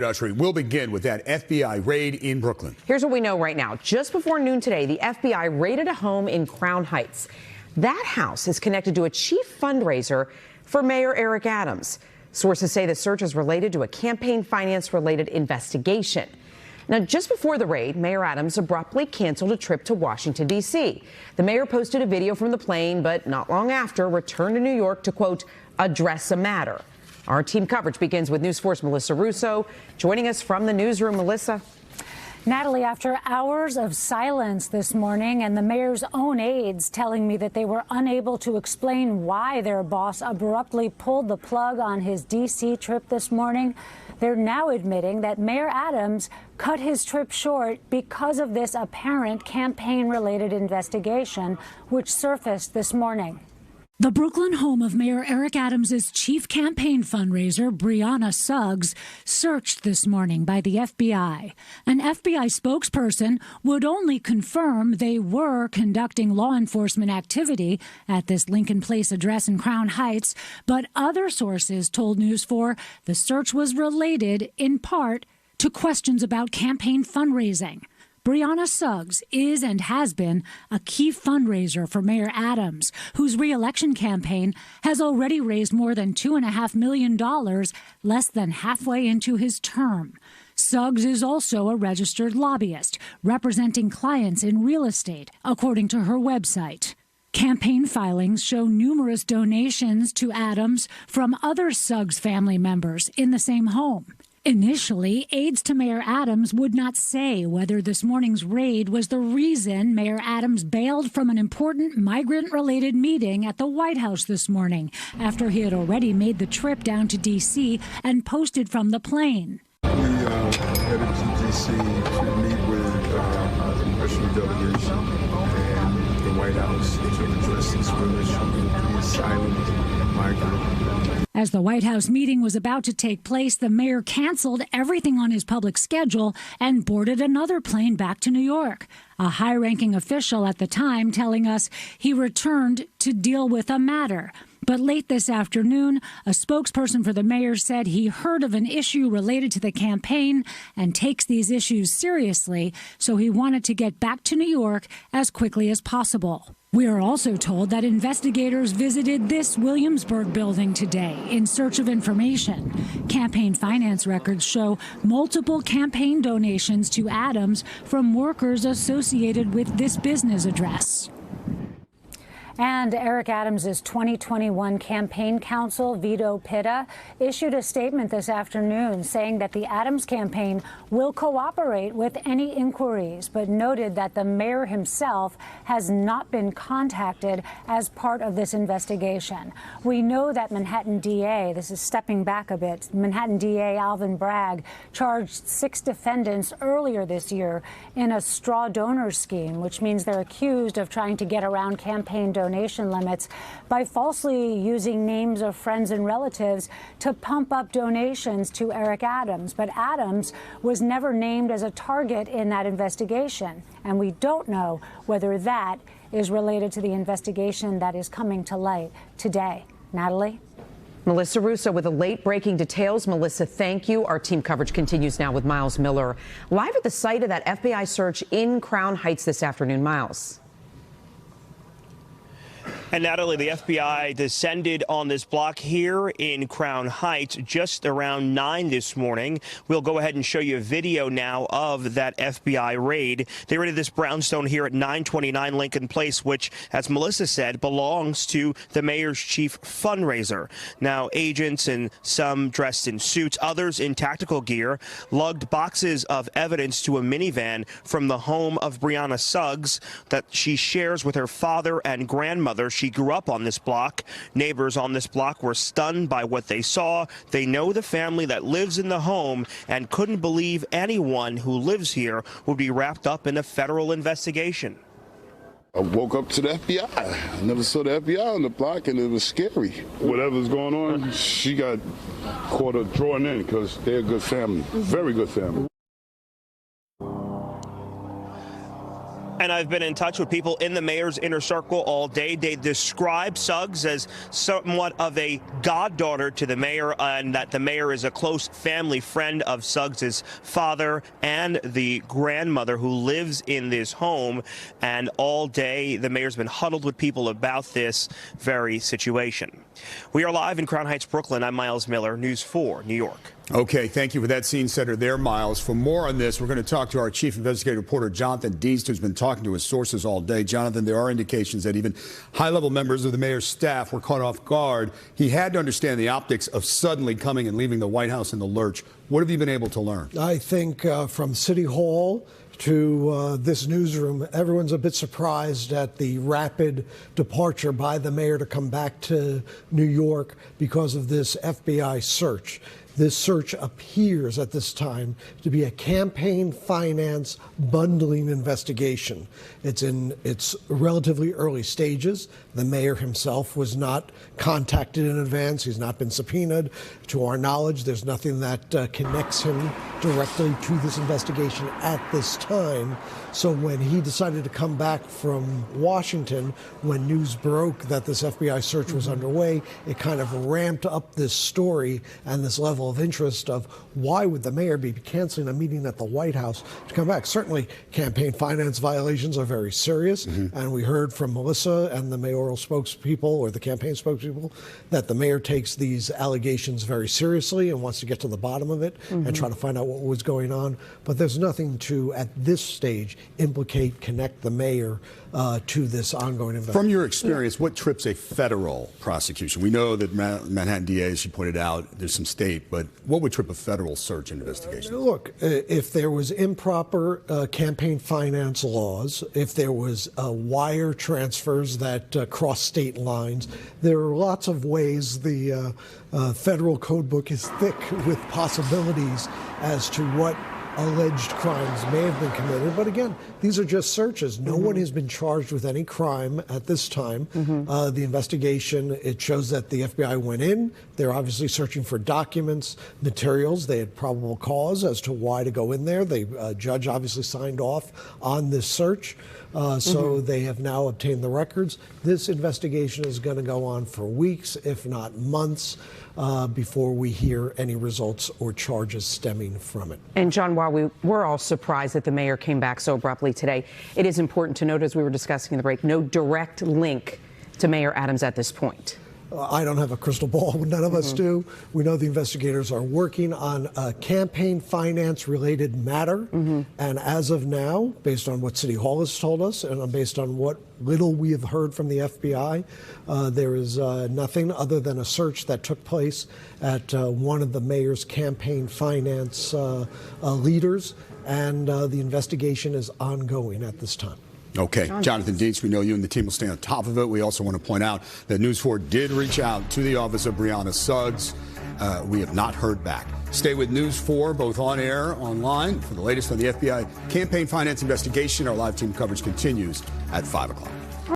We'll begin with that FBI raid in Brooklyn. Here's what we know right now. Just before noon today, the FBI raided a home in Crown Heights. That house is connected to a chief fundraiser for Mayor Eric Adams. Sources say the search is related to a campaign finance-related investigation. Now, just before the raid, Mayor Adams abruptly canceled a trip to Washington, D.C. The mayor posted a video from the plane, but not long after returned to New York to, quote, address a matter. Our team coverage begins with News 4's Melissa Russo joining us from the newsroom. Melissa. Natalie, after hours of silence this morning and the mayor's own aides telling me that they were unable to explain why their boss abruptly pulled the plug on his D.C. trip this morning, they're now admitting that Mayor Adams cut his trip short because of this apparent campaign-related investigation, which surfaced this morning. The Brooklyn home of Mayor Eric Adams' chief campaign fundraiser, Brianna Suggs, searched this morning by the FBI. An FBI spokesperson would only confirm they were conducting law enforcement activity at this Lincoln Place address in Crown Heights, but other sources told News 4 the search was related, in part, to questions about campaign fundraising. Brianna Suggs is and has been a key fundraiser for Mayor Adams, whose re-election campaign has already raised more than $2.5 million, less than halfway into his term. Suggs is also a registered lobbyist, representing clients in real estate, according to her website. Campaign filings show numerous donations to Adams from other Suggs family members in the same home. Initially, aides to Mayor Adams would not say whether this morning's raid was the reason Mayor Adams bailed from an important migrant-related meeting at the White House this morning, after he had already made the trip down to D.C. and posted from the plane. We headed to D.C. to meet with the congressional delegation and the White House to address this real issue, the asylum migrant. As the White House meeting was about to take place, the mayor canceled everything on his public schedule and boarded another plane back to New York. A high-ranking official at the time telling us he returned to deal with a matter. But late this afternoon, a spokesperson for the mayor said he heard of an issue related to the campaign and takes these issues seriously, so he wanted to get back to New York as quickly as possible. We are also told that investigators visited this Williamsburg building today in search of information. Campaign finance records show multiple campaign donations to Adams from workers associated with this business address. And Eric Adams' 2021 campaign counsel, Vito Pitta, issued a statement this afternoon saying that the Adams campaign will cooperate with any inquiries, but noted that the mayor himself has not been contacted as part of this investigation. We know that Manhattan DA, this is stepping back a bit, Manhattan DA Alvin Bragg charged 6 defendants earlier this year in a straw donor scheme, which means they're accused of trying to get around campaign donation limits by falsely using names of friends and relatives to pump up donations to Eric Adams. But Adams was never named as a target in that investigation, and we don't know whether that is related to the investigation that is coming to light today. Natalie? Melissa Russo with the late-breaking details. Melissa, thank you. Our team coverage continues now with Miles Miller, live at the site of that FBI search in Crown Heights this afternoon. Miles. And Natalie, the FBI descended on this block here in Crown Heights just around 9 this morning. We'll go ahead and show you a video now of that FBI raid. They raided this brownstone here at 929 Lincoln Place, which, as Melissa said, belongs to the mayor's chief fundraiser. Now, agents and some dressed in suits, others in tactical gear, lugged boxes of evidence to a minivan from the home of Brianna Suggs that she shares with her father and grandmother. She grew up on this block. Neighbors on this block were stunned by what they saw. They know the family that lives in the home and couldn't believe anyone who lives here would be wrapped up in a federal investigation. I woke up to the FBI. I never saw the FBI on the block, and it was scary. Whatever's going on, she got caught drawn in because they're a good family, very good family. And I've been in touch with people in the mayor's inner circle all day. They describe Suggs as somewhat of a goddaughter to the mayor, and that the mayor is a close family friend of Suggs's father and the grandmother who lives in this home. And all day, the mayor's been huddled with people about this very situation. We are live in Crown Heights, Brooklyn. I'm Miles Miller, News 4, New York. Okay, thank you for that scene setter there, Miles. For more on this, we're going to talk to our chief investigative reporter, Jonathan Deist, who's been talking to his sources all day. Jonathan, there are indications that even high-level members of the mayor's staff were caught off guard. He had to understand the optics of suddenly coming and leaving the White House in the lurch. What have you been able to learn? I think from City Hall to this newsroom, everyone's a bit surprised at the rapid departure by the mayor to come back to New York because of this FBI search. This search appears at this time to be a campaign finance bundling investigation. It's in its relatively early stages. The mayor himself was not contacted in advance. He's not been subpoenaed. To our knowledge, there's nothing that connects him directly to this investigation at this time. So when he decided to come back from Washington, when news broke that this FBI search was underway, it kind of ramped up this story and this level of interest of why would the mayor be canceling a meeting at the White House to come back. Certainly, campaign finance violations are very serious, and we heard from Melissa and the mayoral spokespeople or the campaign spokespeople that the mayor takes these allegations very seriously and wants to get to the bottom of it and try to find out what was going on. But there's nothing to, at this stage, connect the mayor to this ongoing investigation. From your experience, what trips a federal prosecution? We know that Manhattan DA, as you pointed out, there's some state, but what would trip a federal search and investigation? Look, if there was improper campaign finance laws, if there was wire transfers that cross state lines, there are lots of ways. The federal code book is thick with possibilities as to what alleged crimes may have been committed. But again, these are just searches. No one has been charged with any crime at this time. The investigation, it shows that the FBI went in. They're obviously searching for documents, materials. They had probable cause as to why to go in there. The judge obviously signed off on this search. So they have now obtained the records. This investigation is going to go on for weeks, if not months, before we hear any results or charges stemming from it. And John, while we were all surprised that the mayor came back so abruptly today, it is important to note, as we were discussing in the break, no direct link to Mayor Adams at this point. I don't have a crystal ball. None of us do. We know the investigators are working on a campaign finance related matter. And as of now, based on what City Hall has told us and based on what little we have heard from the FBI, there is nothing other than a search that took place at one of the mayor's campaign finance leaders. And the investigation is ongoing at this time. Okay, Jonathan Deist, we know you and the team will stay on top of it. We also want to point out that News 4 did reach out to the office of Brianna Suggs. We have not heard back. Stay with News 4, both on air, online, for the latest on the FBI campaign finance investigation. Our live team coverage continues at 5 o'clock.